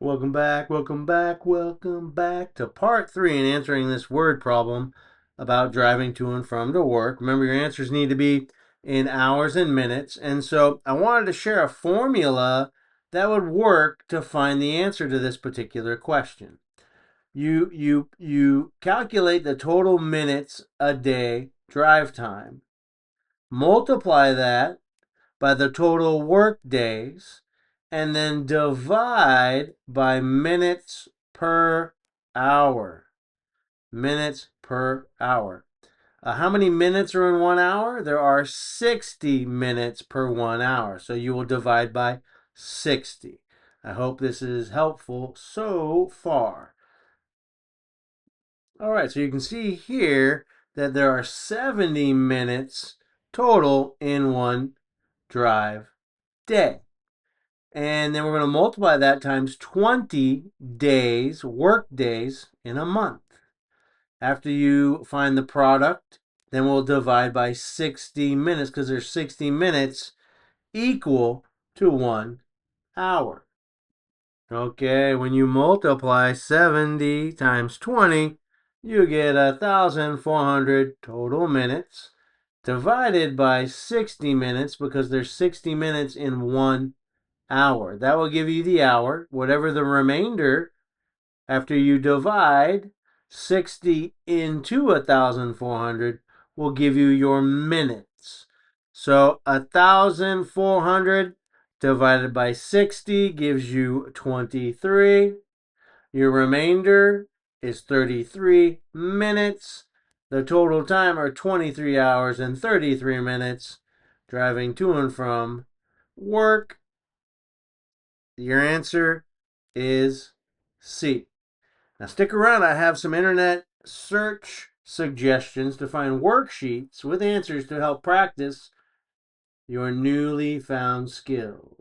Welcome back to part 3 in answering this word problem about driving to and from to work. Remember, your answers need to be in hours and minutes. And so I wanted to share a formula that would work to find the answer to this particular question. You calculate the total minutes a day drive time, multiply that by the total work days, and then divide by minutes per hour. Minutes per hour. How many minutes are in 1 hour? There are 60 minutes per 1 hour. So you will divide by 60. I hope this is helpful so far. All right, so you can see here that there are 70 minutes total in one drive day. And then we're going to multiply that times 20 days, work days in a month. After you find the product, then we'll divide by 60 minutes because there's 60 minutes equal to 1 hour. Okay, when you multiply 70 times 20, you get 1,400 total minutes divided by 60 minutes because there's 60 minutes in 1 hour. That will give you the hour. Whatever the remainder, after you divide 60 into 1,400, will give you your minutes. So 1,400 divided by 60 gives you 23. Your remainder is 33 minutes. The total time are 23 hours and 33 minutes driving to and from work. Your answer is C. Now stick around. I have some internet search suggestions to find worksheets with answers to help practice your newly found skills.